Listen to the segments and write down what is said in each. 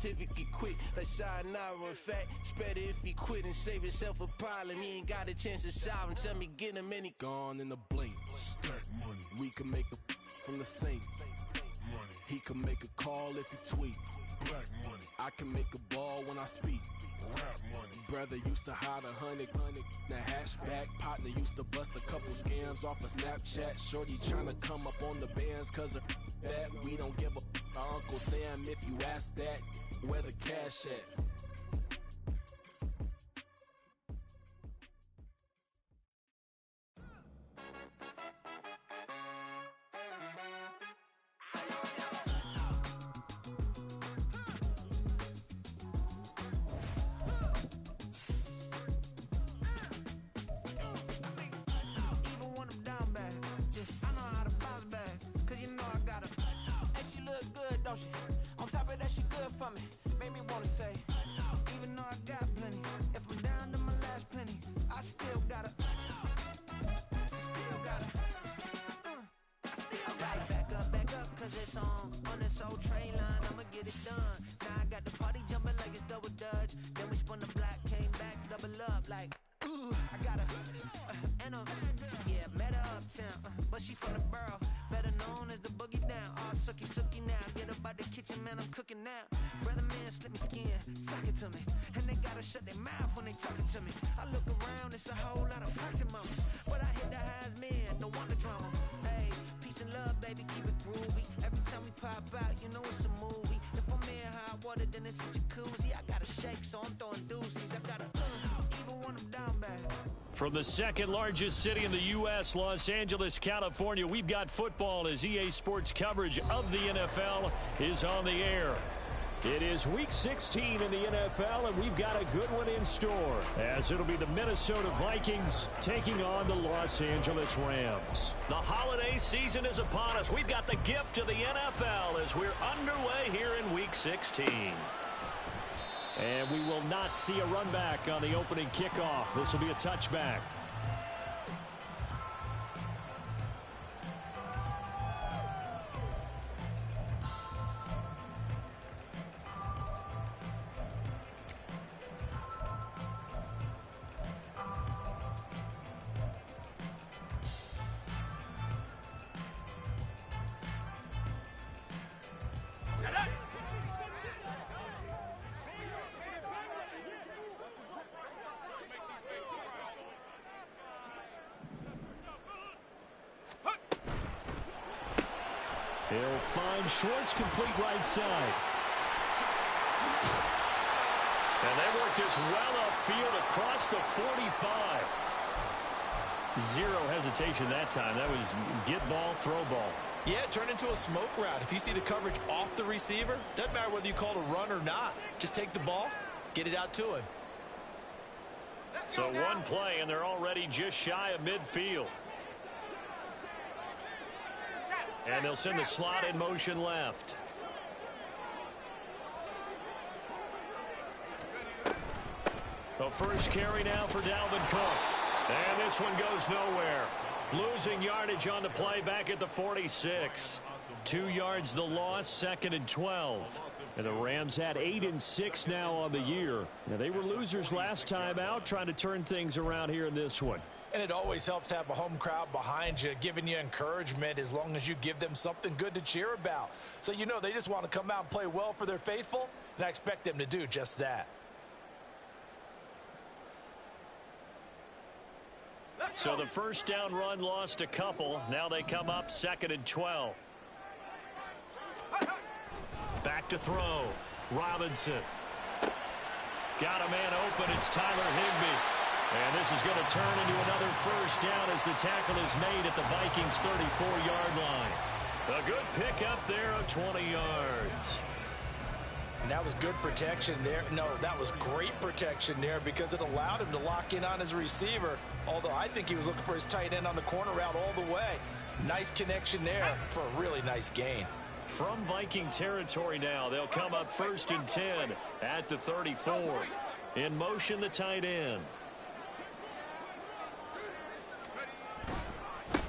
certificate quick. Let's sayonara. In fact, it's better if he quit and save himself a problem. He ain't got a chance to solve him. Tell me, get him any. Gone in the blink. Stack money. We can make a from the sink. Money. He can make a call if he tweet. Black money. I can make a ball when I speak. Rap money. Brother used to hide 100. The hashback partner used to bust a couple scams off of Snapchat. Shorty tryna come up on the bands cause of that. We don't give a Uncle Sam if you ask that. Where the cash at? On top of that, she good for me. Made me wanna say, even though I got plenty, if I'm down to my last penny, I still gotta back up, cause it's on this old train line, I'ma get it done. Now I got the party jumping like it's double dutch. Then we spun the block, came back, double up like, ooh, I got a, yeah, met her uptown, but she from the borough, better known as the boogie down. All sucky now, get up out the kitchen, man, I'm cooking now. Brother man, slip me skin, suck it to me, and they gotta shut their mouth when they talking to me. I look around, it's a whole lot of fraction moments, but I hit the highs, man, don't want the drama. Hey, peace and love, baby, keep it groovy. Every time we pop out, you know it's a movie. If I'm in hot water, then it's a jacuzzi. I gotta shake, so I'm throwing deuces. I gotta even when I'm down bad. From the second largest city in the U.S., Los Angeles, California, we've got football as EA Sports coverage of the NFL is on the air. It is Week 16 in the NFL, and we've got a good one in store, as it'll be the Minnesota Vikings taking on the Los Angeles Rams. The holiday season is upon us. We've got the gift of the NFL as we're underway here in Week 16. And we will not see a run back on the opening kickoff. This will be a touchback. He'll find Schwartz, complete right side. And they work this well upfield across the 45. Zero hesitation that time. That was get ball, throw ball. Yeah, it turned into a smoke route. If you see the coverage off the receiver, doesn't matter whether you call it a run or not. Just take the ball, get it out to him. So one play, and they're already just shy of midfield. And they'll send the slot in motion left. The first carry now for Dalvin Cook. And this one goes nowhere. Losing yardage on the play back at the 46. 2 yards the loss, 2nd and 12. And the Rams had 8 and 6 now on the year. Now, they were losers last time out, trying to turn things around here in this one. And it always helps to have a home crowd behind you, giving you encouragement as long as you give them something good to cheer about. So you know they just want to come out and play well for their faithful, and I expect them to do just that. So the first down run lost a couple. Now they come up 2nd and 12. Back to throw. Robinson. Got a man open. It's Tyler Higbee. And this is going to turn into another first down as the tackle is made at the Vikings' 34-yard line. A good pickup there of 20 yards. And that was good protection there. No, that was great protection there because it allowed him to lock in on his receiver, although I think he was looking for his tight end on the corner route all the way. Nice connection there for a really nice gain. From Viking territory now, they'll come up 1st and 10 at the 34. In motion, the tight end.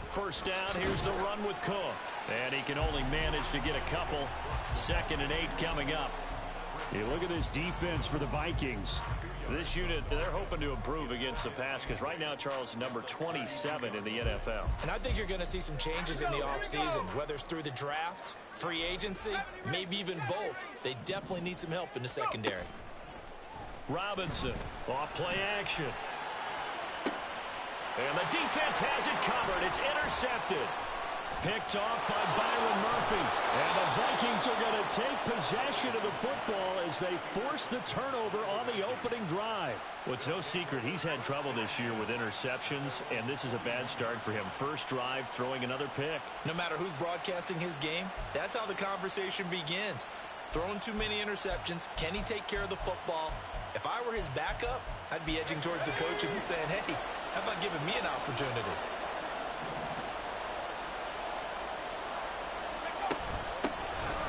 First down, here's the run with Cook. And he can only manage to get a couple. 2nd and 8 coming up. You look at this defense for the Vikings. This unit, they're hoping to improve against the pass because right now, Charles, number 27 in the NFL. And I think you're going to see some changes in the offseason, whether it's through the draft, free agency, maybe even both. They definitely need some help in the secondary. Robinson, off play action. And the defense has it covered. It's intercepted. Picked off by Byron Murphy. And the Vikings are going to take possession of the football as they force the turnover on the opening drive. Well, it's no secret he's had trouble this year with interceptions, and this is a bad start for him. First drive, throwing another pick. No matter who's broadcasting his game, that's how the conversation begins. Throwing too many interceptions, can he take care of the football? If I were his backup, I'd be edging towards the coaches and saying, hey, how about giving me an opportunity?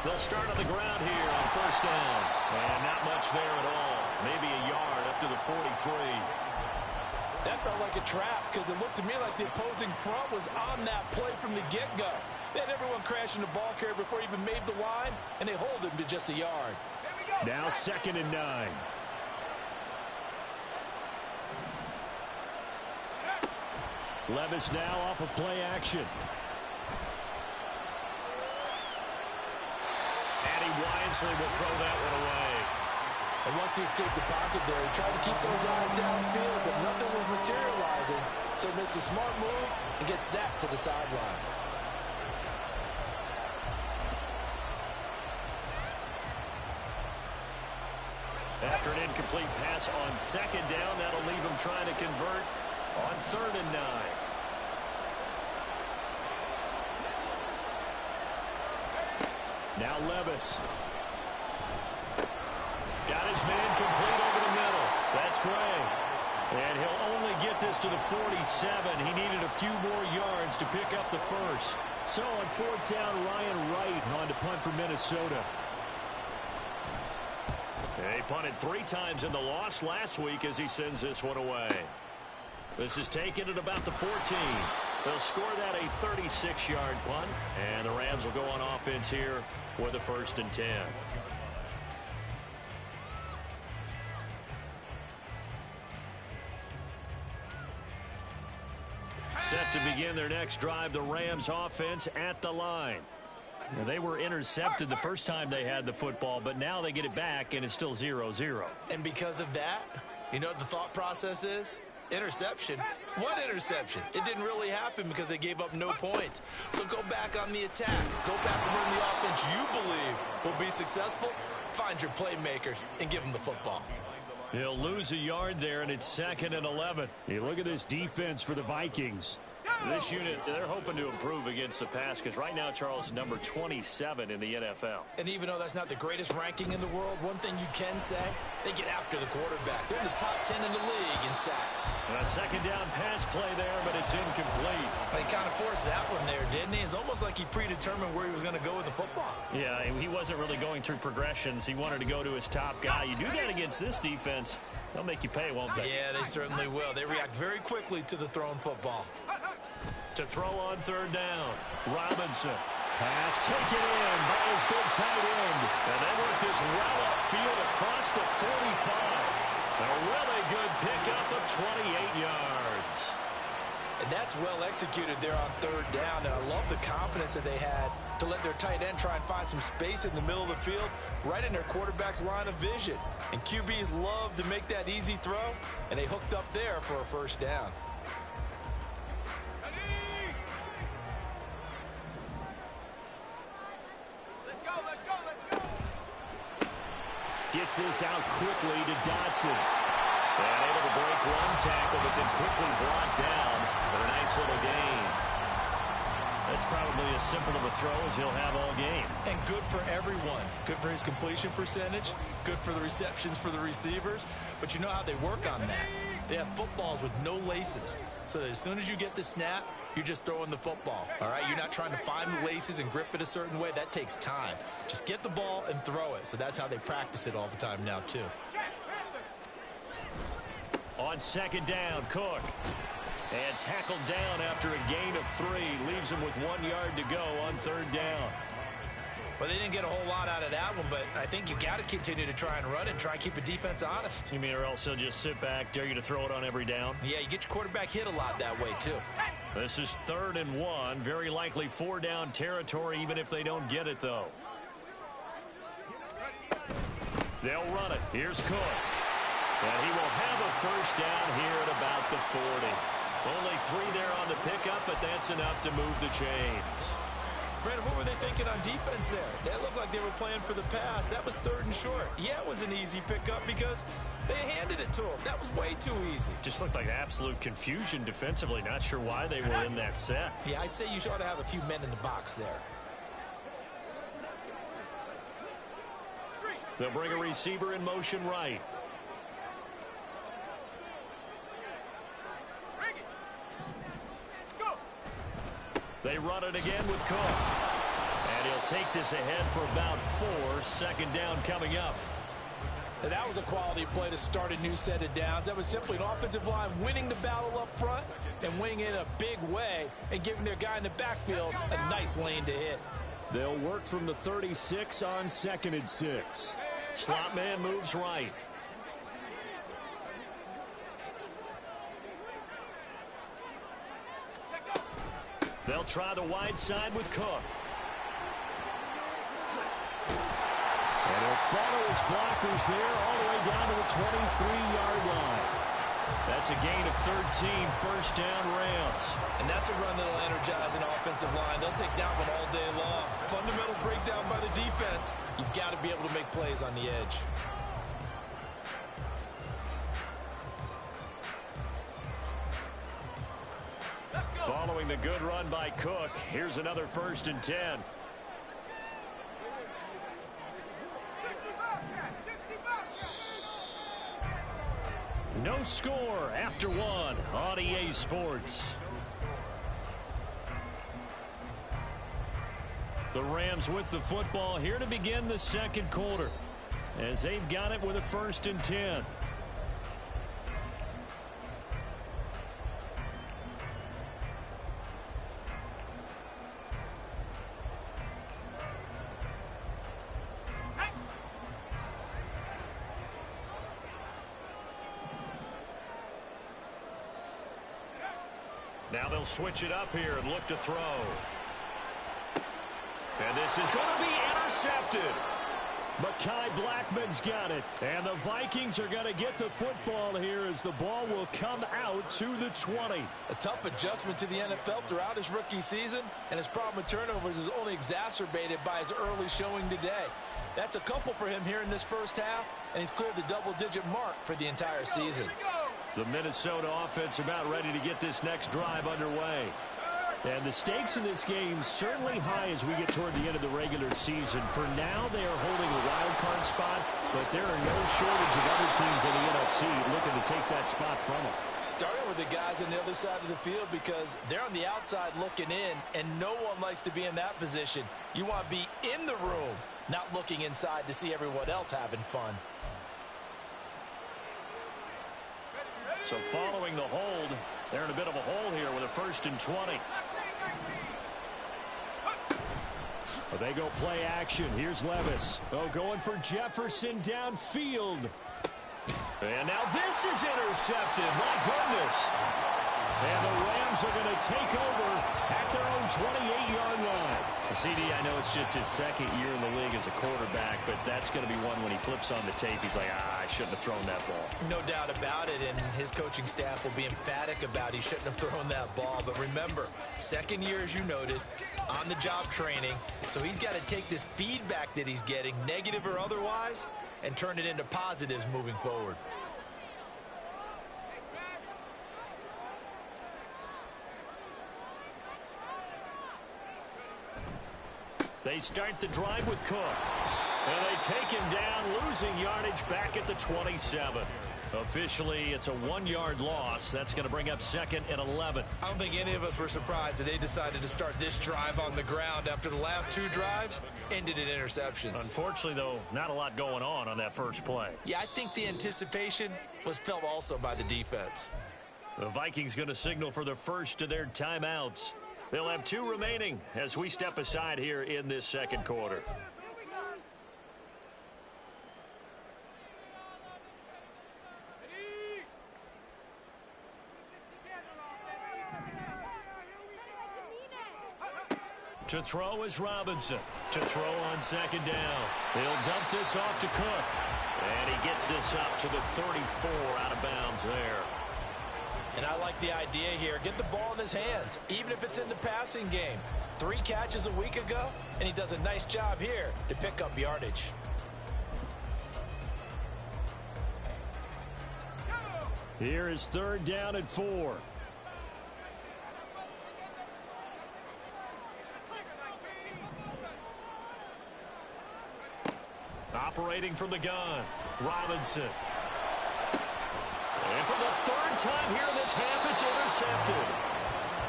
They'll start on the ground here on first down. And not much there at all. Maybe a yard up to the 43. That felt like a trap because it looked to me like the opposing front was on that play from the get-go. They had everyone crashing the ball carrier before he even made the line, and they hold him to just a yard. Now 2nd and 9. Levis now off of play action. And he wisely will throw that one away. And once he escaped the pocket there, he tried to keep those eyes downfield, but nothing was materializing. So he makes a smart move and gets that to the sideline. After an incomplete pass on 2nd down, that'll leave him trying to convert on 3rd and 9. Now Levis. Got his man complete over the middle. That's Gray. And he'll only get this to the 47. He needed a few more yards to pick up the first. So on 4th down, Ryan Wright on to punt for Minnesota. He punted 3 times in the loss last week as he sends this one away. This is taken at about the 14. They'll score that a 36-yard punt, and the Rams will go on offense here with a 1st and 10. Set to begin their next drive, the Rams offense at the line. Well, they were intercepted the first time they had the football, but now they get it back, and it's still 0-0. And because of that, you know what the thought process is? Interception? What interception? It didn't really happen because they gave up no points. So go back on the attack. Go back and run the offense you believe will be successful. Find your playmakers and give them the football. He'll lose a yard there, and it's 2nd and 11. You look at this defense for the Vikings. This unit, they're hoping to improve against the pass because right now, Charles, number 27 in the NFL. And even though that's not the greatest ranking in the world, one thing you can say, they get after the quarterback. They're in the top 10 in the league in sacks. A 2nd down pass play there, but it's incomplete. They kind of forced that one there, didn't he? It's almost like he predetermined where he was going to go with the football. Yeah, he wasn't really going through progressions. He wanted to go to his top guy. You do that against this defense, they'll make you pay, won't they? Yeah, they certainly will. They react very quickly to the thrown football. To throw on 3rd down, Robinson. Pass taken in by his big tight end. And they work this well upfield across the 45. A really good pickup of 28 yards. And that's well executed there on 3rd down. And I love the confidence that they had to let their tight end try and find some space in the middle of the field, right in their quarterback's line of vision. And QBs love to make that easy throw, and they hooked up there for a 1st down. Gets this out quickly to Dotson. And able to break one tackle, but then quickly brought down for a nice little gain. That's probably as simple of a throw as he'll have all game. And good for everyone. Good for his completion percentage. Good for the receptions for the receivers. But you know how they work on that. They have footballs with no laces. So that as soon as you get the snap, you're just throwing the football. All right, you're not trying to find the laces and grip it a certain way. That takes time. Just get the ball and throw it. So that's how they practice it all the time now, too. On 2nd down, Cook. And tackled down after a gain of 3. Leaves him with 1 yard to go on 3rd down. Well, they didn't get a whole lot out of that one, but I think you got to continue to try and run and try and keep the defense honest. You mean or else they'll just sit back, dare you to throw it on every down? Yeah, you get your quarterback hit a lot that way, too. This is 3rd and 1. Very likely 4-down territory, even if they don't get it, though. They'll run it. Here's Cook. And he will have a first down here at about the 40. Only 3 there on the pickup, but that's enough to move the chains. Brandon, what were they thinking on defense there? They looked like they were playing for the pass. That was 3rd and short. Yeah, it was an easy pickup because they handed it to him. That was way too easy. Just looked like absolute confusion defensively. Not sure why they were in that set. Yeah, I'd say you ought to have a few men in the box there. They'll bring a receiver in motion right. They run it again with Cook. And he'll take this ahead for about 4. 2nd down coming up. And that was a quality play to start a new set of downs. That was simply an offensive line winning the battle up front and winning it in a big way and giving their guy in the backfield a nice lane to hit. They'll work from the 36 on 2nd and 6. Slot man moves right. They'll try the wide side with Cook. And he'll follow his blockers there all the way down to the 23-yard line. That's a gain of 13, 1st down Rams. And that's a run that'll energize an offensive line. They'll take that one all day long. Fundamental breakdown by the defense. You've got to be able to make plays on the edge. Following the good run by Cook, here's another 1st and 10. No score after 1 on EA Sports. The Rams with the football here to begin the 2nd quarter as they've got it with a 1st and 10. Now they'll switch it up here and look to throw. And this is going to be intercepted. Mekhi Blackman's got it. And the Vikings are going to get the football here as the ball will come out to the 20. A tough adjustment to the NFL throughout his rookie season, and his problem with turnovers is only exacerbated by his early showing today. That's a couple for him here in this first half, and he's cleared the double-digit mark for the entire season. The Minnesota offense about ready to get this next drive underway. And the stakes in this game certainly high as we get toward the end of the regular season. For now, they are holding a wild card spot, but there are no shortage of other teams in the NFC looking to take that spot from them. Starting with the guys on the other side of the field because they're on the outside looking in, and no one likes to be in that position. You want to be in the room, not looking inside to see everyone else having fun. So following the hold, they're in a bit of a hole here with a 1st and 20. Well, they go play action. Here's Levis. Oh, going for Jefferson downfield. And now this is intercepted. My goodness. And the Rams are going to take over at their own 28-yard line. CD, I know it's just his 2nd year in the league as a quarterback, but that's going to be one when he flips on the tape. He's like, I shouldn't have thrown that ball. No doubt about it, and his coaching staff will be emphatic about he shouldn't have thrown that ball. But remember, 2nd year, as you noted, on-the-job training. So he's got to take this feedback that he's getting, negative or otherwise, and turn it into positives moving forward. They start the drive with Cook. And they take him down, losing yardage back at the 27. Officially, it's a 1-yard loss. That's going to bring up 2nd and 11. I don't think any of us were surprised that they decided to start this drive on the ground after the last 2 drives ended in interceptions. Unfortunately, though, not a lot going on that first play. Yeah, I think the anticipation was felt also by the defense. The Vikings going to signal for the first of their timeouts. They'll have 2 remaining as we step aside here in this second quarter. To throw is Robinson. To throw on second down. He'll dump this off to Cook. And he gets this up to the 34 out of bounds there. And I like the idea here. Get the ball in his hands, even if it's in the passing game. 3 catches a week ago, and he does a nice job here to pick up yardage. Here is 3rd down and 4. Operating from the gun, Robinson. And for the 3rd time here in this half, it's intercepted.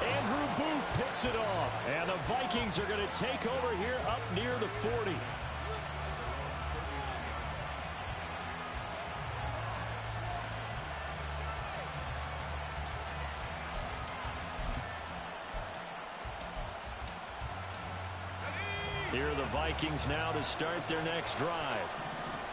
Andrew Booth picks it off. And the Vikings are going to take over here up near the 40. Here are the Vikings now to start their next drive.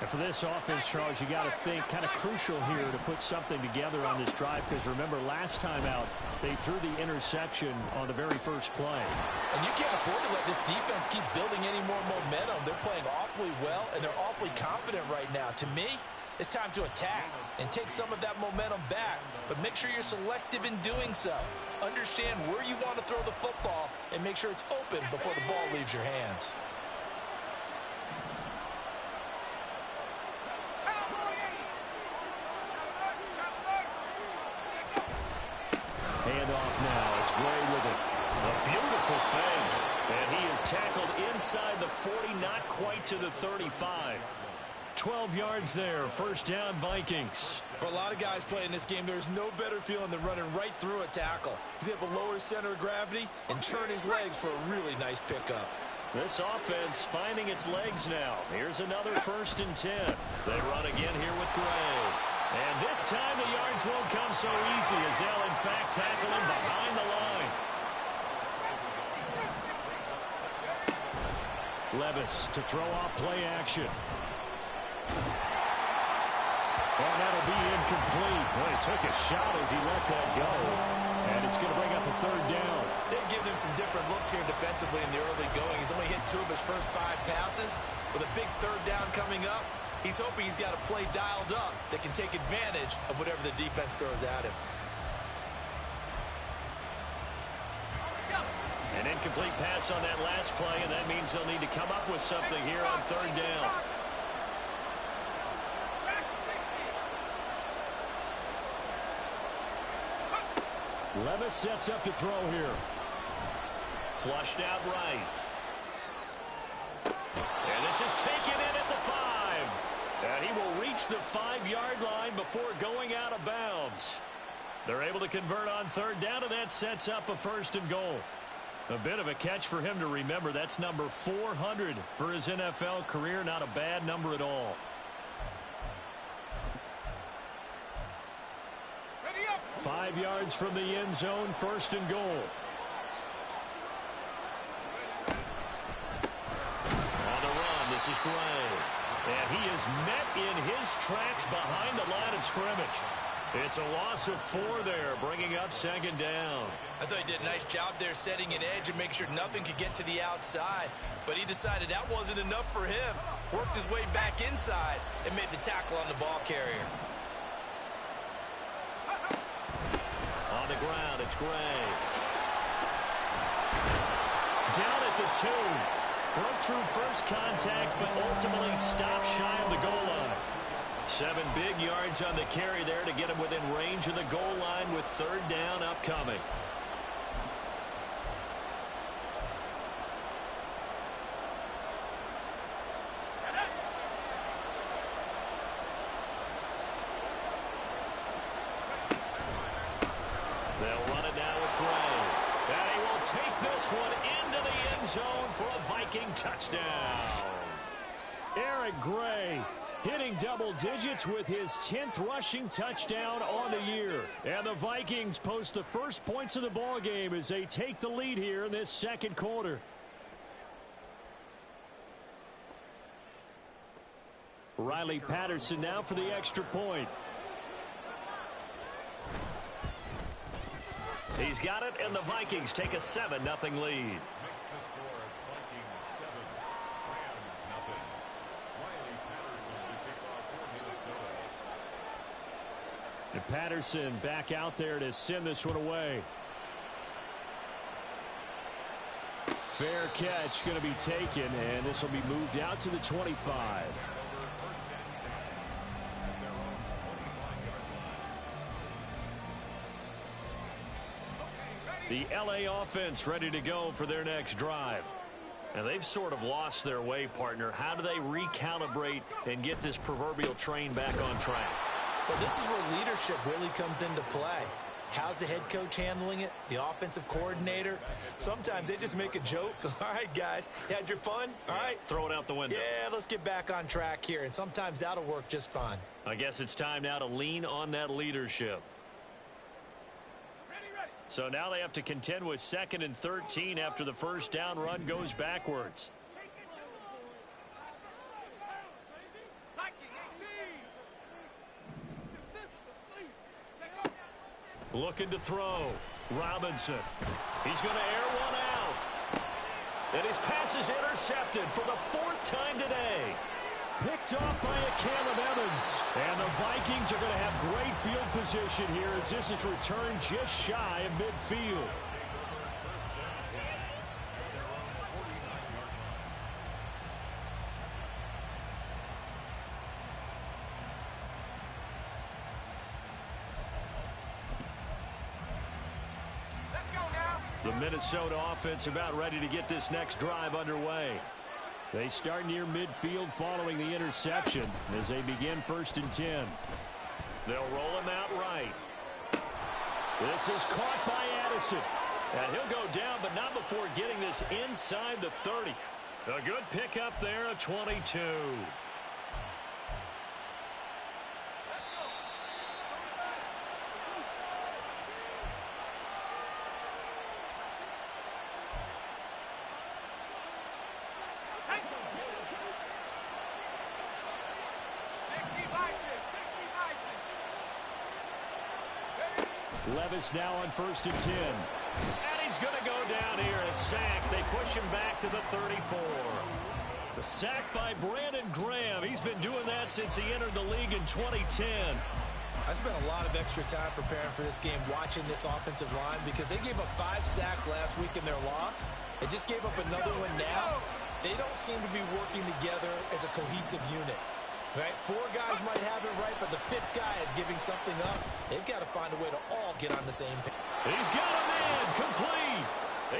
And for this offense, Charles, you got to think kind of crucial here to put something together on this drive, because remember last time out they threw the interception on the very first play. And you can't afford to let this defense keep building any more momentum. They're playing awfully well, and they're awfully confident right now. To me, it's time to attack and take some of that momentum back, but make sure you're selective in doing so. Understand where you want to throw the football and make sure it's open before the ball leaves your hands. Handoff now. It's Gray with it. A beautiful fake. And he is tackled inside the 40, not quite to the 35. 12 yards there. 1st down, Vikings. For a lot of guys playing this game, there's no better feeling than running right through a tackle. He's able to lower his center of gravity and churn his legs for a really nice pickup. This offense finding its legs now. Here's another 1st and 10. They run again here with Gray. And this time the yards won't come so easy as they'll in fact tackle him behind the line. Levis to throw off play action. And that'll be incomplete. Well, he took a shot as he let that go. And it's going to bring up a 3rd down. They're giving him some different looks here defensively in the early going. He's only hit 2 of his first 5 passes. With a big 3rd down coming up, he's hoping he's got a play dialed up that can take advantage of whatever the defense throws at him. An incomplete pass on that last play, and that means they'll need to come up with something here on 3rd down. Levis sets up to throw here. Flushed out right. And this is taken in at the 5. And he will reach the 5-yard line before going out of bounds. They're able to convert on 3rd down, and that sets up a 1st and goal. A bit of a catch for him to remember. That's number 400 for his NFL career. Not a bad number at all. Ready up. 5 yards from the end zone, 1st and goal. On the run, this is Gray. And he is met in his tracks behind the line of scrimmage. It's a loss of 4 there, bringing up 2nd down. I thought he did a nice job there setting an edge and make sure nothing could get to the outside. But he decided that wasn't enough for him. Worked his way back inside and made the tackle on the ball carrier. On the ground, it's Gray. Down at the 2. Broke through first contact, but ultimately stopped shy of the goal line. 7 big yards on the carry there to get him within range of the goal line with 3rd down upcoming. They'll run it now with Gray. And he will take this one into the end zone for a Viking touchdown. Eric Gray Hitting double digits with his 10th rushing touchdown on the year. And the Vikings post the first points of the ball game as they take the lead here in this second quarter. Riley Patterson now for the extra point. He's got it, and the Vikings take a 7-0 lead. And Patterson back out there to send this one away. Fair catch going to be taken, and this will be moved out to the 25. The LA offense ready to go for their next drive. And they've sort of lost their way, partner. How do they recalibrate and get this proverbial train back on track? Well, this is where leadership really comes into play. How's the head coach handling it? The offensive coordinator? Sometimes they just make a joke. All right, guys, had your fun? All right. Throw it out the window. Yeah, let's get back on track here. And sometimes that'll work just fine. I guess it's time now to lean on that leadership. So now they have to contend with 2nd and 13 after the first down run goes backwards. Looking to throw. Robinson. He's going to air one out. And his pass is intercepted for the 4th time today. Picked off by a Caleb Evans. And the Vikings are going to have great field position here as this is returned just shy of midfield. The Minnesota offense about ready to get this next drive underway. They start near midfield following the interception as they begin 1st and 10. They'll roll him out right. This is caught by Addison. And he'll go down, but not before getting this inside the 30. A good pickup there, a 22. Levis now on 1st and 10. And he's going to go down here. A sack. They push him back to the 34. The sack by Brandon Graham. He's been doing that since he entered the league in 2010. I spent a lot of extra time preparing for this game, watching this offensive line, because they gave up 5 sacks last week in their loss. They just gave up another one now. They don't seem to be working together as a cohesive unit. Right? 4 guys might have it right, but the 5th guy is giving something up. They've got to find a way to all get on the same page. He's got a man complete.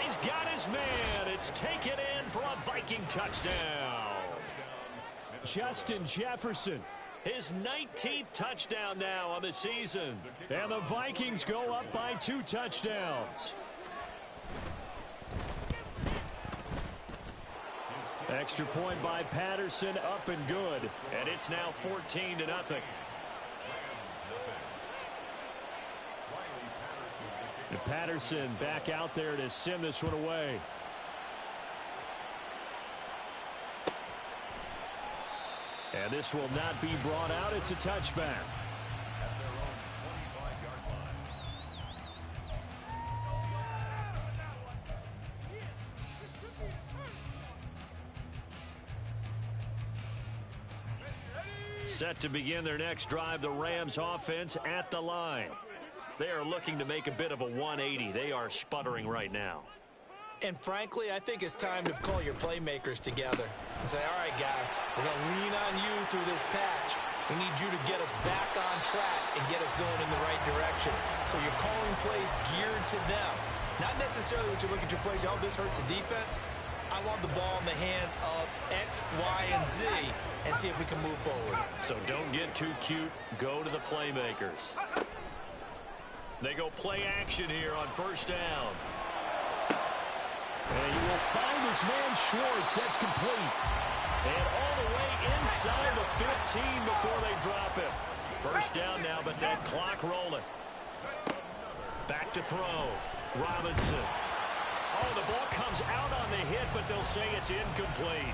He's got his man. It's taken in for a Viking touchdown. Justin Jefferson. His 19th touchdown now on the season. And the Vikings go up by 2 touchdowns. Extra point by Patterson, up and good. And it's now 14-0. And Patterson back out there to send this one away. And this will not be brought out. It's a touchback. Set to begin their next drive, the Rams offense at the line. They are looking to make a bit of a 180. They are sputtering right now. And frankly, I think it's time to call your playmakers together and say, all right, guys, we're going to lean on you through this patch. We need you to get us back on track and get us going in the right direction. So you're calling plays geared to them. Not necessarily when you look at your plays, oh, this hurts the defense. I want the ball in the hands of X, Y, and Z and see if we can move forward. So don't get too cute. Go to the playmakers. They go play action here on 1st down. And you will find his man Schwartz. That's complete. And all the way inside the 15 before they drop it. First down now, but that clock rolling. Back to throw. Robinson. Oh, the ball comes out on the hit, but they'll say it's incomplete.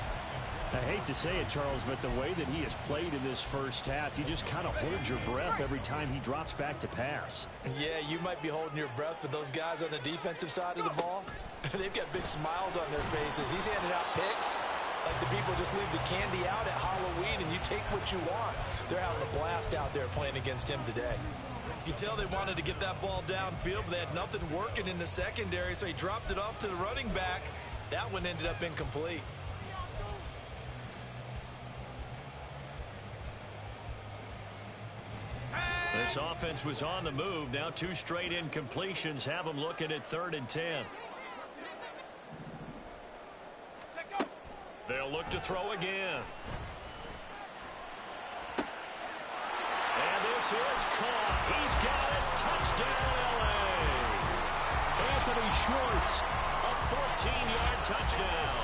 I hate to say it, Charles, but the way that he has played in this first half, you just kind of hold your breath every time he drops back to pass. Yeah, you might be holding your breath, but those guys on the defensive side of the ball, they've got big smiles on their faces. He's handing out picks like the people just leave the candy out at Halloween and you take what you want. They're having a blast out there playing against him today. You can tell they wanted to get that ball downfield, but they had nothing working in the secondary, so he dropped it off to the running back. That one ended up incomplete. This offense was on the move. Now 2 straight incompletions have them looking at 3rd and 10. They'll look to throw again. And this is caught. He's got it. Touchdown, L.A. Anthony Schwartz. A 14-yard touchdown.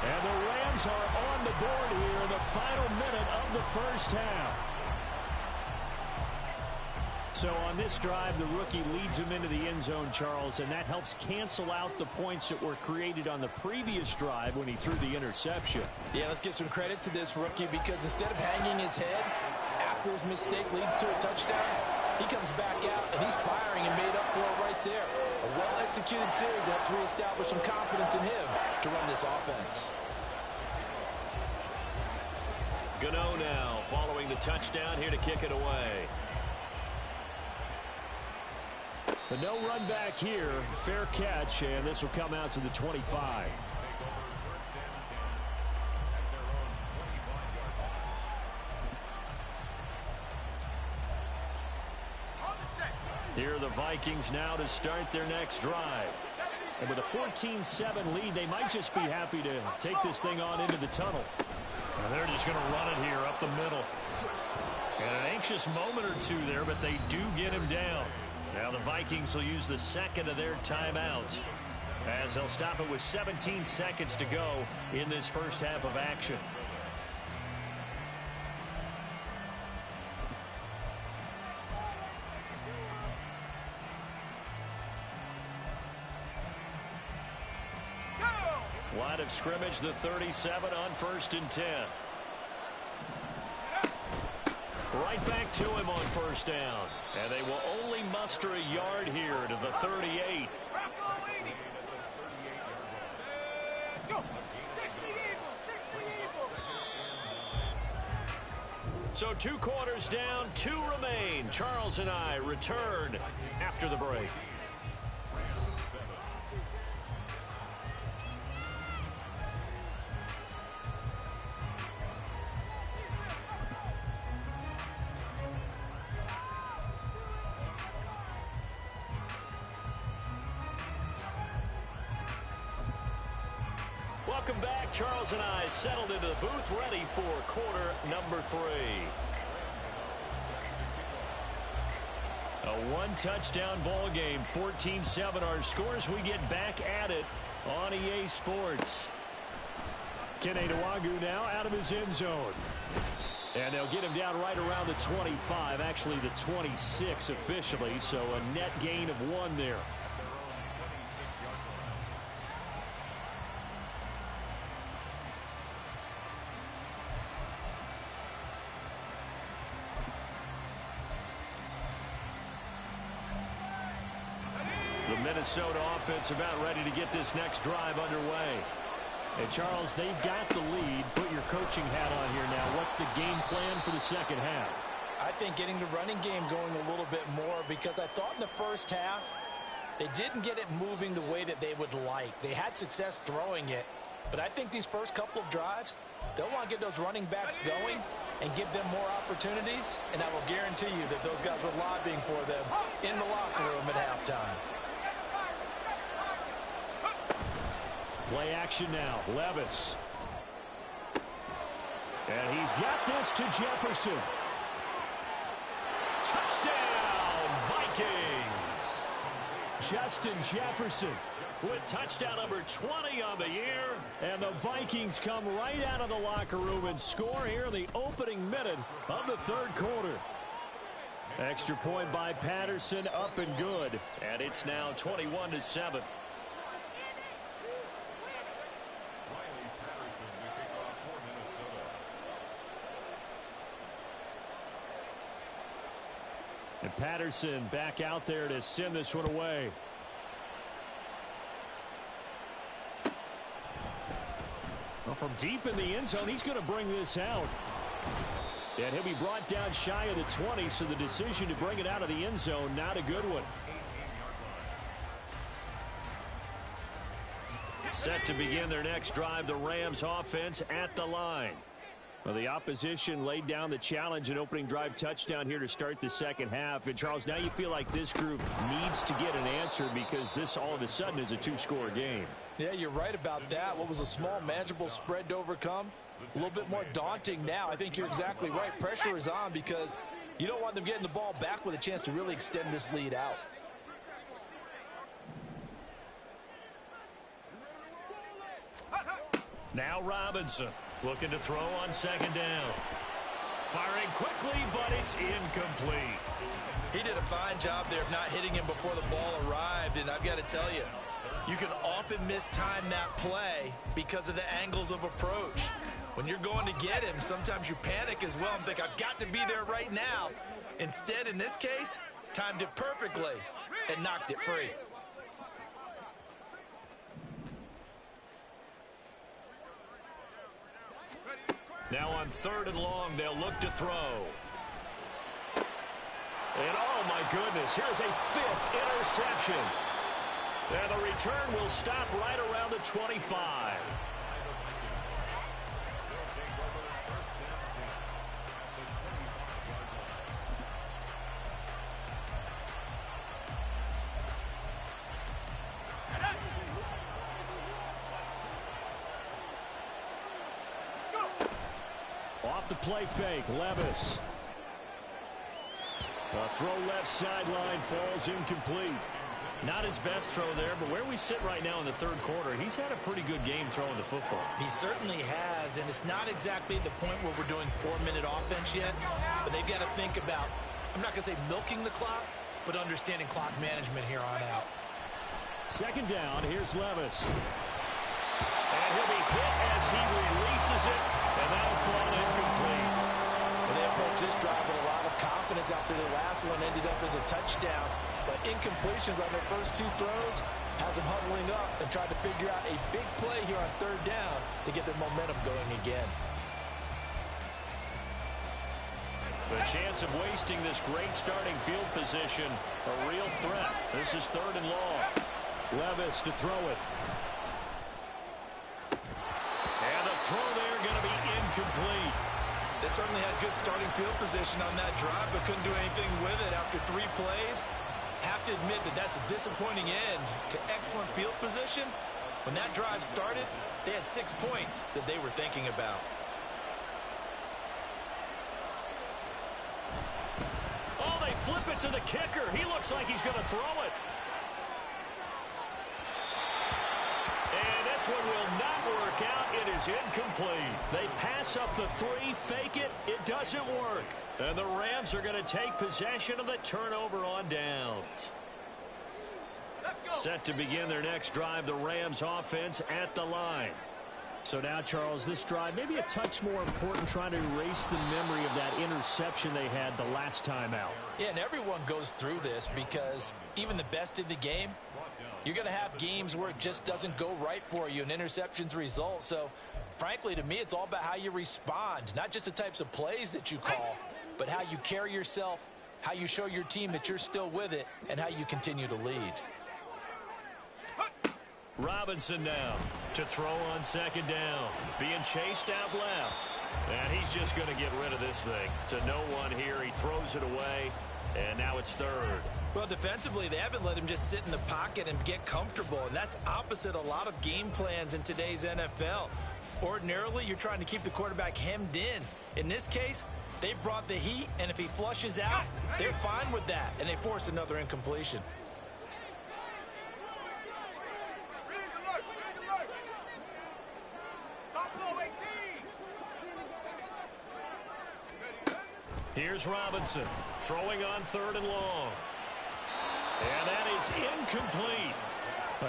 And the Rams are on the board here in the final minute of the first half. So on this drive, the rookie leads him into the end zone, Charles, and that helps cancel out the points that were created on the previous drive when he threw the interception. Yeah, let's give some credit to this rookie because instead of hanging his head after his mistake leads to a touchdown, he comes back out and he's firing and made up for it right there. A well-executed series helps reestablish some confidence in him to run this offense. Gano now following the touchdown here to kick it away. But no run back here. Fair catch, and this will come out to the 25. Here are the Vikings now to start their next drive. And with a 14-7 lead, they might just be happy to take this thing on into the tunnel. And they're just going to run it here up the middle. And an anxious moment or two there, but they do get him down. Now the Vikings will use the second of their timeouts as they'll stop it with 17 seconds to go in this first half of action. Line of scrimmage, the 37 on 1st and 10. Right back to him on first down. And they will only muster a yard here to the 38. So 2 quarters down, 2 remain. Charles and I return after the break. Welcome back. Charles and I settled into the booth, ready for quarter number 3. A 1-touchdown ball game, 14-7 our scores. We get back at it on EA Sports. Kene Nwangwu now out of his end zone. And they'll get him down right around the 25, actually the 26 officially, so a net gain of 1 there. The Minnesota offense about ready to get this next drive underway. And Charles, they've got the lead. Put your coaching hat on here now. What's the game plan for the second half? I think getting the running game going a little bit more because I thought in the first half they didn't get it moving the way that they would like. They had success throwing it, but I think these first couple of drives, they'll want to get those running backs going and give them more opportunities, and I will guarantee you that those guys were lobbying for them in the locker room at halftime. Play action now. Levis. And he's got this to Jefferson. Touchdown, Vikings! Justin Jefferson with touchdown number 20 on the year. And the Vikings come right out of the locker room and score here in the opening minute of the third quarter. Extra point by Patterson, up and good. And it's now 21-7. And Patterson back out there to send this one away. Well, from deep in the end zone, he's going to bring this out. And he'll be brought down shy of the 20, so the decision to bring it out of the end zone, not a good one. Set to begin their next drive, the Rams offense at the line. Well, the opposition laid down the challenge and opening drive touchdown here to start the second half. And, Charles, now you feel like this group needs to get an answer because this all of a sudden is a two-score game. Yeah, you're right about that. What was a small, manageable spread to overcome? A little bit more daunting now. I think you're exactly right. Pressure is on because you don't want them getting the ball back with a chance to really extend this lead out. Now Robinson looking to throw on second down. Firing quickly, but it's incomplete. He did a fine job there of not hitting him before the ball arrived, and I've got to tell you, you can often mistime that play because of the angles of approach. When you're going to get him, sometimes you panic as well and think, I've got to be there right now. Instead, in this case, timed it perfectly and knocked it free. Now on third and long, they'll look to throw. And oh my goodness, here's a fifth interception. And the return will stop right around the 25. Off the play fake, Levis. A throw left sideline, falls incomplete. Not his best throw there, but where we sit right now in the third quarter, he's had a pretty good game throwing the football. He certainly has, and it's not exactly the point where we're doing 4-minute offense yet, but they've got to think about, I'm not going to say milking the clock, but understanding clock management here on out. Second down, here's Levis. And he'll be hit as he releases it, and that'll fall incomplete. And they approach this drive with a lot of confidence after the last one ended up as a touchdown. But incompletions on their first two throws has them huddling up and trying to figure out a big play here on third down to get their momentum going again. The chance of wasting this great starting field position, a real threat. This is third and long. Levis to throw it. And the throw there going to be incomplete. They certainly had good starting field position on that drive, but couldn't do anything with it after 3 plays. Have to admit that that's a disappointing end to excellent field position. When that drive started, they had 6 points that they were thinking about. Oh, they flip it to the kicker. He looks like he's going to throw it. And this one will not work out. It is incomplete. They pass up the 3, fake it. It doesn't work. And the Rams are going to take possession of the turnover on downs. Set to begin their next drive, the Rams offense at the line. So now, Charles, this drive maybe a touch more important, trying to erase the memory of that interception they had the last time out. Yeah, and everyone goes through this because even the best in the game, you're going to have games where it just doesn't go right for you and interceptions result. So, frankly, to me, it's all about how you respond, not just the types of plays that you call, but how you carry yourself, how you show your team that you're still with it, and how you continue to lead. Robinson now to throw on second down. Being chased out left. And he's just going to get rid of this thing. To no one here. He throws it away. And now it's third. Well, defensively, they haven't let him just sit in the pocket and get comfortable. And that's opposite a lot of game plans in today's NFL. Ordinarily, you're trying to keep the quarterback hemmed in. In this case, they brought the heat, and if he flushes out, they're fine with that, and they force another incompletion. Here's Robinson throwing on 3rd and long. And that is incomplete.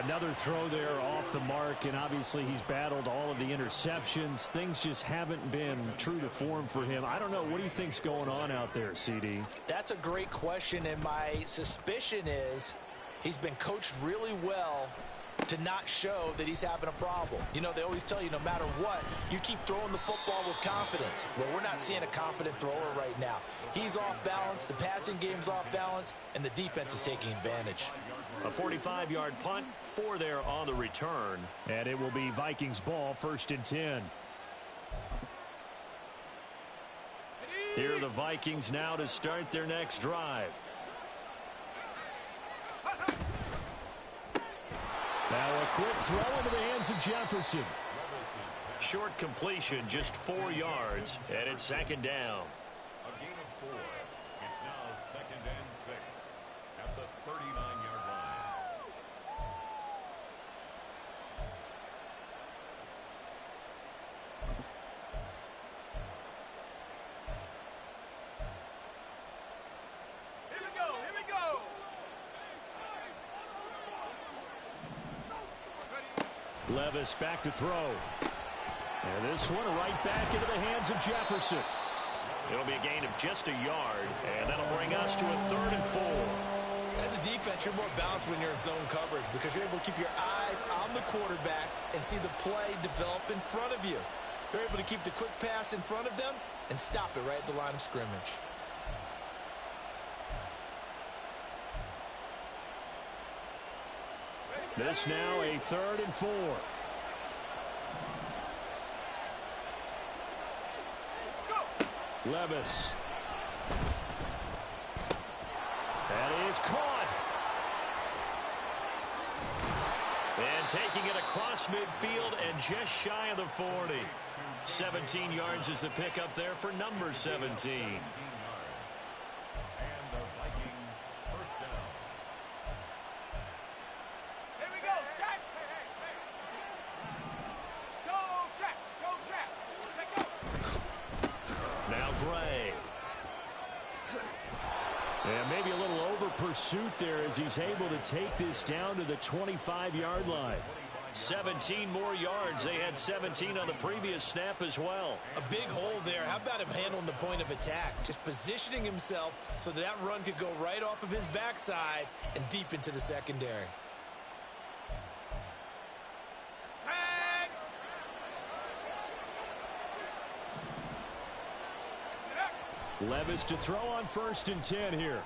Another throw there off the mark, and obviously he's battled all of the interceptions. Things just haven't been true to form for him. I don't know. What do you think's going on out there, CD? That's a great question, and my suspicion is he's been coached really well to not show that he's having a problem. You know, they always tell you no matter what, you keep throwing the football with confidence. Well, we're not seeing a confident thrower right now. He's off balance, the passing game's off balance, and the defense is taking advantage. A 45-yard punt, 4 there on the return. And it will be Vikings ball, 1st and 10. Here are the Vikings now to start their next drive. Now a quick throw into the hands of Jefferson. Short completion, just 4 yards, and it's 2nd down. A gain of 4. It's now 2nd and 6 at the 39-yard line. Here we go, here we go. Levis back to throw. And this one right back into the hands of Jefferson. It'll be a gain of just a yard, and that'll bring us to a 3rd and 4. As a defense, you're more balanced when you're in zone coverage because you're able to keep your eyes on the quarterback and see the play develop in front of you. You're able to keep the quick pass in front of them and stop it right at the line of scrimmage. This now a 3rd and 4. Levis. That is caught. And taking it across midfield and just shy of the 40. 17 yards is the pickup there for number 17. And the Vikings first down. Here we go, Shaq. Go, Shaq. Go, Shaq. Shaq, go. Now Gray. And maybe a little over pursuit there as he's able to take this down to the 25-yard line. 17 more yards. They had 17 on the previous snap as well. A big hole there. How about him handling the point of attack? Just positioning himself so that run could go right off of his backside and deep into the secondary. Levis to throw on 1st and 10 here.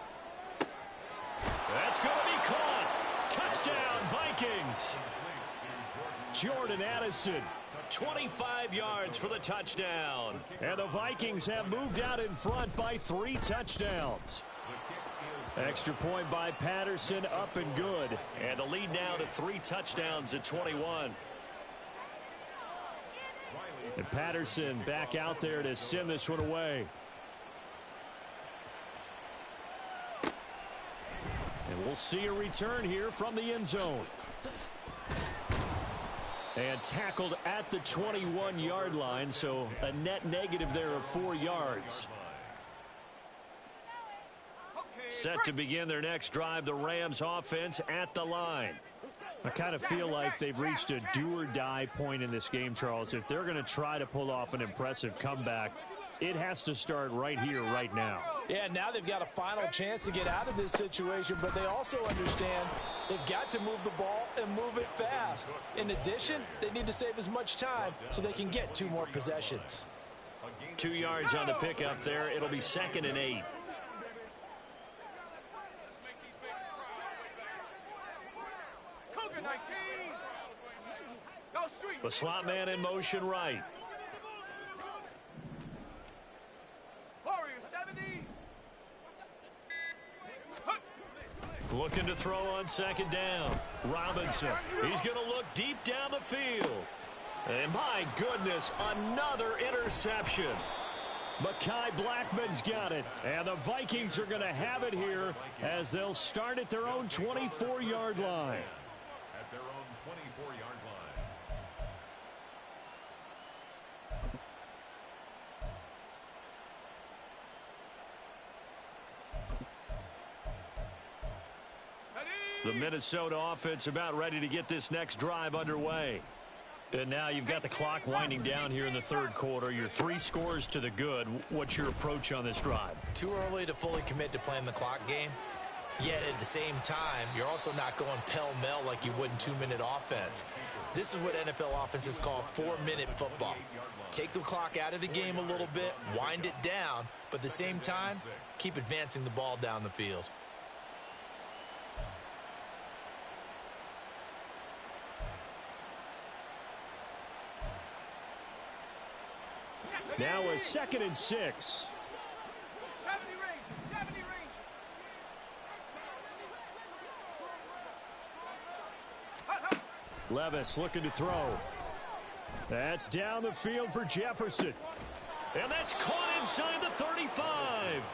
That's going to be caught. Touchdown, Vikings. Jordan Addison. 25 yards for the touchdown. And the Vikings have moved out in front by 3 touchdowns. Extra point by Patterson, up and good. And the lead now to 3 touchdowns at 21. And Patterson back out there to send this one away. And we'll see a return here from the end zone. And tackled at the 21-yard line, so a net negative there of 4 yards. Set to begin their next drive, the Rams offense at the line. I kind of feel like they've reached a do-or-die point in this game, Charles. If they're going to try to pull off an impressive comeback, it has to start right here, right now. Yeah, now they've got a final chance to get out of this situation, but they also understand they've got to move the ball and move it fast. In addition, they need to save as much time so they can get 2 more possessions. 2 yards on the pickup there. It'll be 2nd and 8. The slot man in motion right. Looking to throw on 2nd down. Robinson. He's going to look deep down the field. And my goodness, another interception. Mekhi Blackman's got it. And the Vikings are going to have it here as they'll start at their own 24-yard line. At their own 24-yard line. The Minnesota offense about ready to get this next drive underway. And now you've got the clock winding down here in the third quarter. You're 3 scores to the good. What's your approach on this drive? Too early to fully commit to playing the clock game. Yet at the same time, you're also not going pell-mell like you would in 2-minute offense. This is what NFL offenses call 4-minute football. Take the clock out of the game a little bit, wind it down, but at the same time, keep advancing the ball down the field. Now a 2nd and 6. 70 range. Levis looking to throw. That's down the field for Jefferson. And that's caught inside the 35.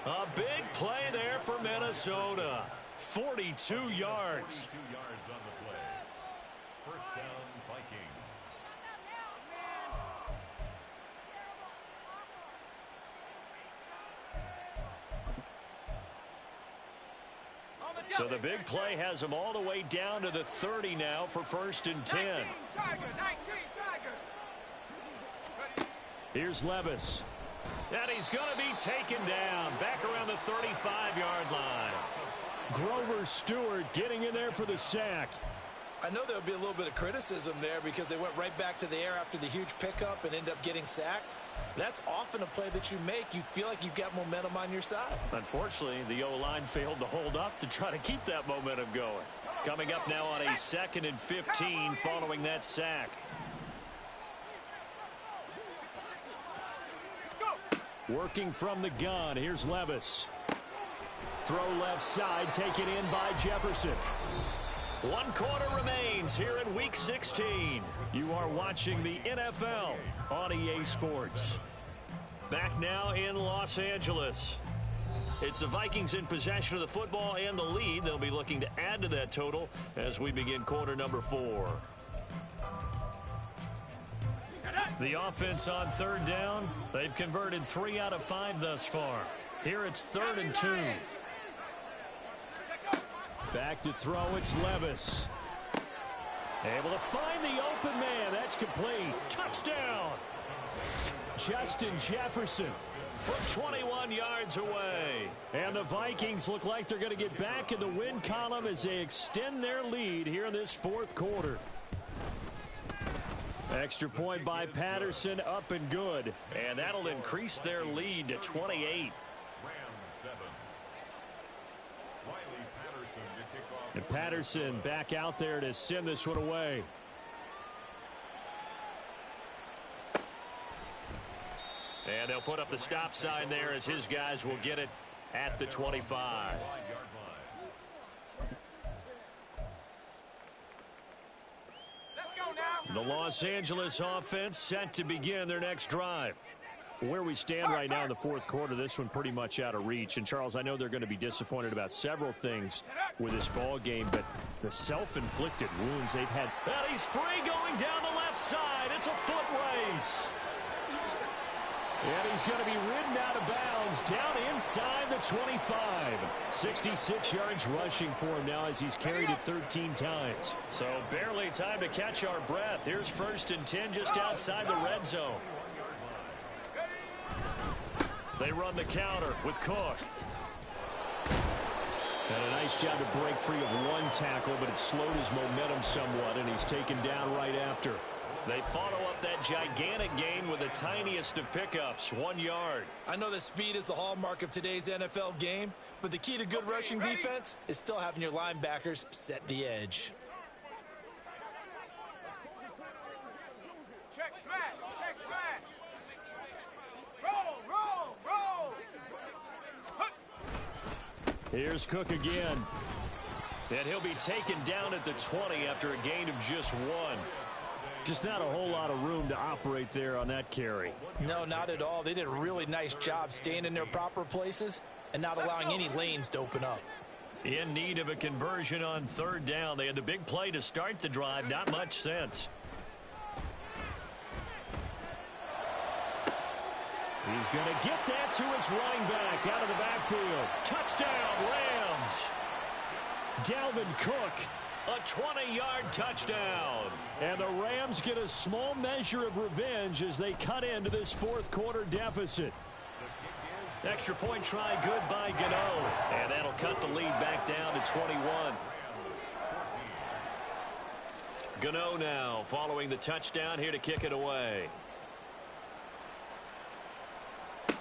A big play there for Minnesota. 42 yards. 42 yards on the play. First down, Vikings. So the big play has them all the way down to the 30 now for 1st and 10. 19, Tiger. Here's Levis. And he's going to be taken down back around the 35-yard line. Grover Stewart getting in there for the sack. I know there would be a little bit of criticism there because they went right back to the air after the huge pickup and ended up getting sacked. That's often a play that you make. You feel like you've got momentum on your side. Unfortunately, the O-line failed to hold up to try to keep that momentum going. Coming up now on a 2nd and 15 following that sack. Working from the gun. Here's Levis. Throw left side, taken in by Jefferson. 1 quarter remains here in Week 16. You are watching the NFL on EA Sports. Back now in Los Angeles. It's the Vikings in possession of the football and the lead. They'll be looking to add to that total as we begin quarter number 4. The offense on 3rd down. They've converted 3 out of 5 thus far. Here it's 3rd and 2. Back to throw, it's Levis. Able to find the open man. That's complete. Touchdown. Justin Jefferson from 21 yards away. And the Vikings look like they're going to get back in the win column as they extend their lead here in this 4th quarter. Extra point by Patterson, up and good. And that'll increase their lead to 28. And Patterson back out there to send this one away. And they'll put up the stop sign there as his guys will get it at the 25. The Los Angeles offense set to begin their next drive. Where we stand right now in the 4th quarter, this one pretty much out of reach. And, Charles, I know they're going to be disappointed about several things with this ball game, but the self-inflicted wounds they've had. And he's free going down the left side. It's a foot race. And he's going to be ridden out of bounds down inside the 25. 66 yards rushing for him now as he's carried it 13 times. So barely time to catch our breath. Here's 1st and 10 just outside the red zone. They run the counter with Cook. And a nice job to break free of 1 tackle, but it slowed his momentum somewhat, and he's taken down right after. They follow up that gigantic gain with the tiniest of pickups, 1 yard. I know that speed is the hallmark of today's NFL game, but the key to good rushing defense is still having your linebackers set the edge. Check smash. Roll. Here's Cook again. And he'll be taken down at the 20 after a gain of just 1. Just not a whole lot of room to operate there on that carry. No, not at all. They did a really nice job staying in their proper places and not allowing any lanes to open up. In need of a conversion on 3rd down. They had the big play to start the drive. Not much sense. He's going to get that to his running back out of the backfield. Touchdown, Rams. Dalvin Cook. A 20-yard touchdown. And the Rams get a small measure of revenge as they cut into this fourth quarter deficit. Extra point try good by Gano. And that'll cut the lead back down to 21. Gano now following the touchdown here to kick it away.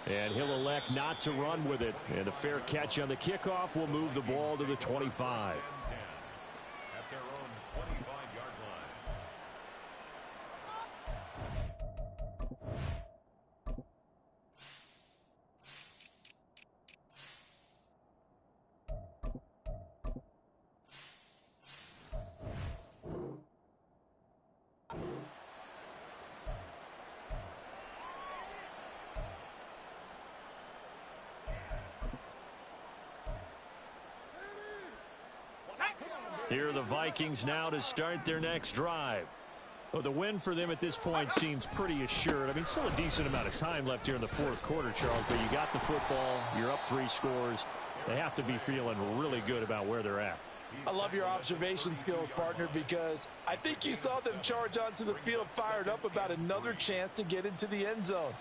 And he'll elect not to run with it. And a fair catch on the kickoff will move the ball to the 25. At their own 25-yard line. Here are the Vikings now to start their next drive. Well, the win for them at this point seems pretty assured. I mean, still a decent amount of time left here in the fourth quarter, Charles, but you got the football, you're up 3 scores. They have to be feeling really good about where they're at. I love your observation skills, partner, because I think you saw them charge onto the field fired up about another chance to get into the end zone.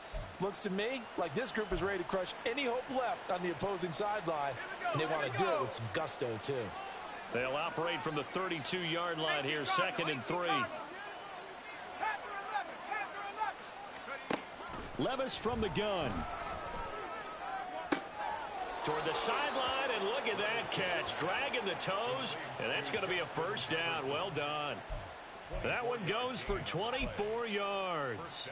Looks to me like this group is ready to crush any hope left on the opposing sideline, and they want to do it with some gusto, too. They'll operate from the 32-yard line here, 2nd and 3. Levis from the gun. Toward the sideline, and look at that catch. Dragging the toes, and that's going to be a first down. Well done. That one goes for 24 yards.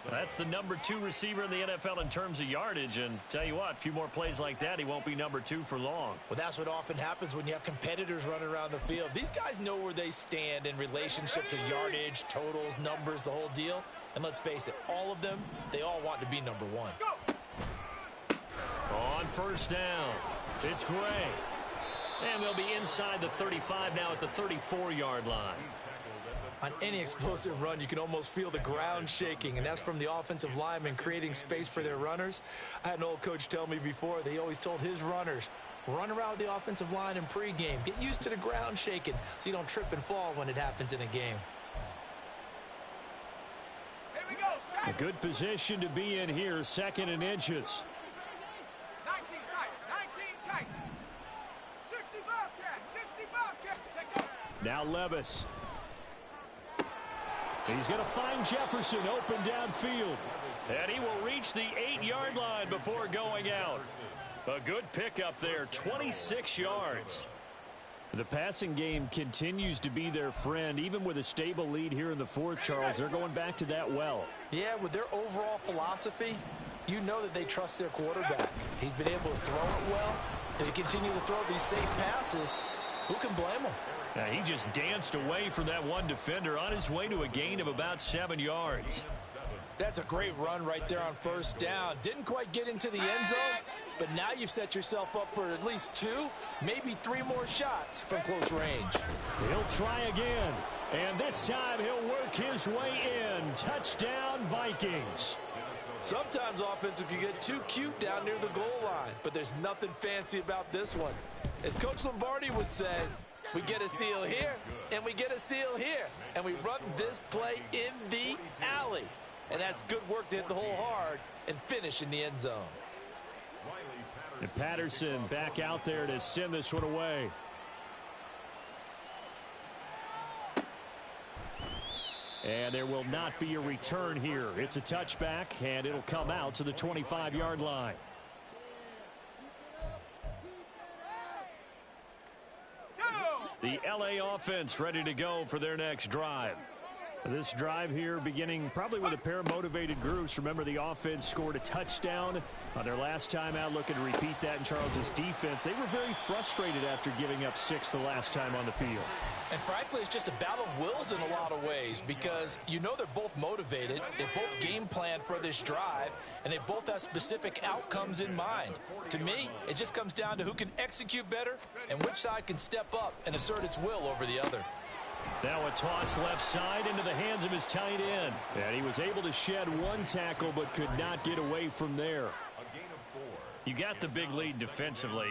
That's the number 2 receiver in the NFL in terms of yardage. And tell you what, a few more plays like that, he won't be number 2 for long. Well, that's what often happens when you have competitors running around the field. These guys know where they stand in relationship to yardage, totals, numbers, the whole deal. And let's face it, all of them, they all want to be number 1. On first down, it's Gray. And they'll be inside the 35 now at the 34-yard line. On any explosive run, you can almost feel the ground shaking, and that's from the offensive linemen creating space for their runners. I had an old coach tell me before, they always told his runners, run around the offensive line in pregame. Get used to the ground shaking so you don't trip and fall when it happens in a game. Here we go, A good position to be in here, 2nd and inches. 19 tight. 60 Bobcat. Take off. Now Levis. He's going to find Jefferson open downfield. And he will reach the 8-yard line before going out. A good pickup there, 26 yards. The passing game continues to be their friend. Even with a stable lead here in the fourth, Charles, they're going back to that well. Yeah, with their overall philosophy, you know that they trust their quarterback. He's been able to throw it well. They continue to throw these safe passes. Who can blame them? Now, he just danced away from that one defender on his way to a gain of about 7 yards. That's a great run right there on first down. Didn't quite get into the end zone, but now you've set yourself up for at least 2, maybe 3 more shots from close range. He'll try again, and this time he'll work his way in. Touchdown, Vikings. Sometimes offenses can get too cute down near the goal line, but there's nothing fancy about this one. As Coach Lombardi would say, we get a seal here, and we get a seal here, and we run this play in the alley. And that's good work to hit the hole hard and finish in the end zone. And Patterson back out there to send this one away. And there will not be a return here. It's a touchback, and it'll come out to the 25-yard line. The LA offense ready to go for their next drive. This drive here beginning probably with a pair of motivated groups. Remember, the offense scored a touchdown on their last time out. Looking to repeat that in Charles's defense. They were very frustrated after giving up 6 the last time on the field. And frankly, it's just a battle of wills in a lot of ways because you know they're both motivated. They both game plan for this drive, and they both have specific outcomes in mind. To me, it just comes down to who can execute better and which side can step up and assert its will over the other. Now a toss left side into the hands of his tight end. And he was able to shed 1 tackle but could not get away from there. You got the big lead defensively.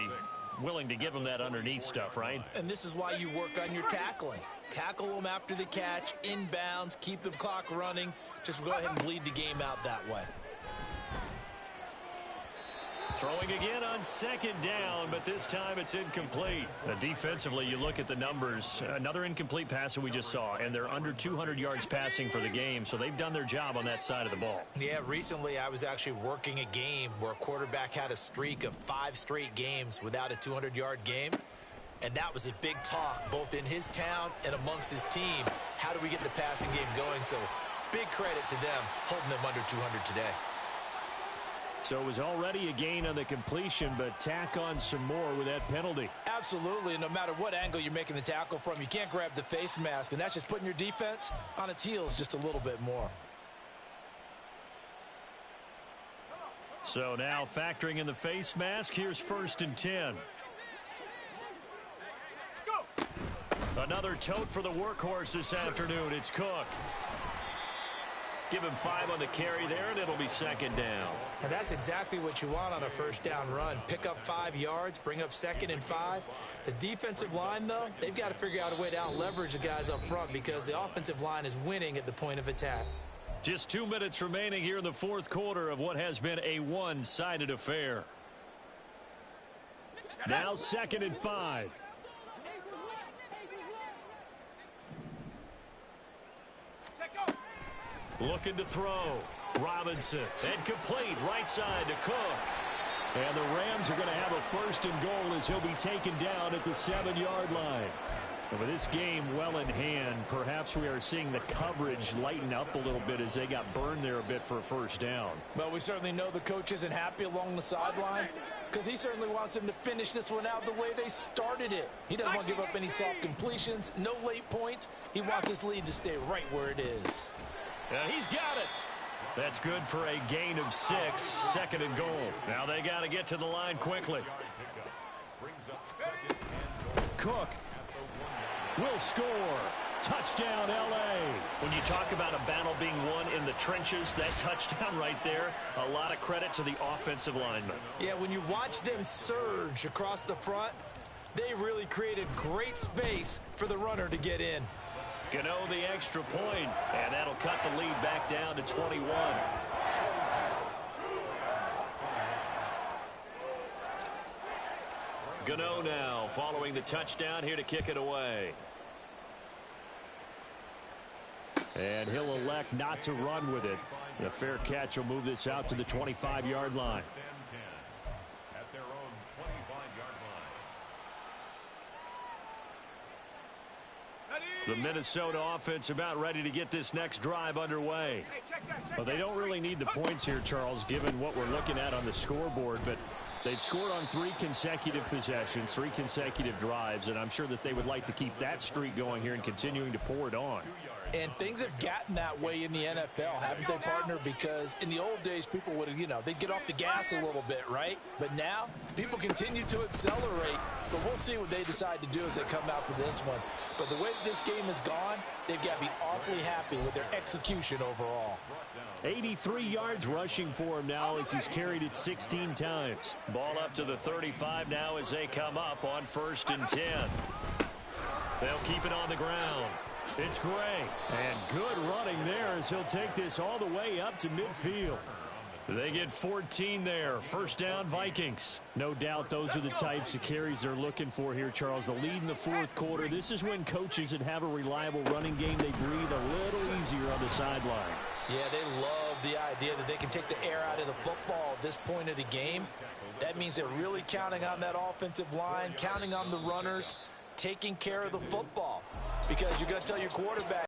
willing to give them that underneath stuff, right? And this is why you work on your tackling. Tackle them after the catch, inbounds, keep the clock running. Just go ahead and bleed the game out that way. Throwing again on second down, but this time it's incomplete. Defensively, you look at the numbers. Another incomplete pass that we just saw, and they're under 200 yards passing for the game, so they've done their job on that side of the ball. Yeah, recently I was actually working a game where a quarterback had a streak of 5 straight games without a 200-yard game, and that was a big talk, both in his town and amongst his team. How do we get the passing game going? So big credit to them, holding them under 200 today. So it was already a gain on the completion, but tack on some more with that penalty. Absolutely. No matter what angle you're making the tackle from, you can't grab the face mask, and that's just putting your defense on its heels just a little bit more. So now factoring in the face mask, here's 1st and 10. Another tote for the workhorse this afternoon. It's Cook. Give him 5 on the carry there, and it'll be 2nd down. And that's exactly what you want on a 1st down run. Pick up 5 yards, bring up 2nd and 5. The defensive line, though, they've got to figure out a way to out-leverage the guys up front because the offensive line is winning at the point of attack. Just 2 minutes remaining here in the 4th quarter of what has been a one-sided affair. Now 2nd and 5. Looking to throw. Robinson. And complete. Right side to Cook. And the Rams are going to have a 1st and goal as he'll be taken down at the 7-yard line. And with this game well in hand, perhaps we are seeing the coverage lighten up a little bit as they got burned there a bit for a 1st down. Well, we certainly know the coach isn't happy along the sideline because he certainly wants them to finish this one out the way they started it. He doesn't want to give up any soft completions, no late points. He wants his lead to stay right where it is. He's got it. That's good for a gain of 6, 2nd and goal. Now they got to get to the line quickly. Cook will score. Touchdown, L.A. When you talk about a battle being won in the trenches, that touchdown right there, a lot of credit to the offensive linemen. Yeah, when you watch them surge across the front, they really created great space for the runner to get in. Gano the extra point, and that'll cut the lead back down to 21. Gano now following the touchdown here to kick it away. And he'll elect not to run with it. The fair catch will move this out to the 25-yard line. At their own 25-yard line. The Minnesota offense about ready to get this next drive underway. Well, they don't really need the points here, Charles, given what we're looking at on the scoreboard, but they've scored on 3 consecutive possessions, 3 consecutive drives, and I'm sure that they would like to keep that streak going here and continuing to pour it on. And things have gotten that way in the NFL, haven't they, partner? Because in the old days, people would, they'd get off the gas a little bit, right? But now, people continue to accelerate. But we'll see what they decide to do as they come out for this one. But the way that this game has gone, they've got to be awfully happy with their execution overall. 83 yards rushing for him now as he's carried it 16 times. Ball up to the 35 now as they come up on 1st and 10. They'll keep it on the ground. It's Gray. And good running there as he'll take this all the way up to midfield. They get 14 there. 1st down, Vikings. No doubt those are the types of carries they're looking for here, Charles. The lead in the 4th quarter. This is when coaches that have a reliable running game, they breathe a little easier on the sideline. Yeah, they love the idea that they can take the air out of the football at this point of the game. That means they're really counting on that offensive line, counting on the runners, taking care of the football. Because you're going to tell your quarterback,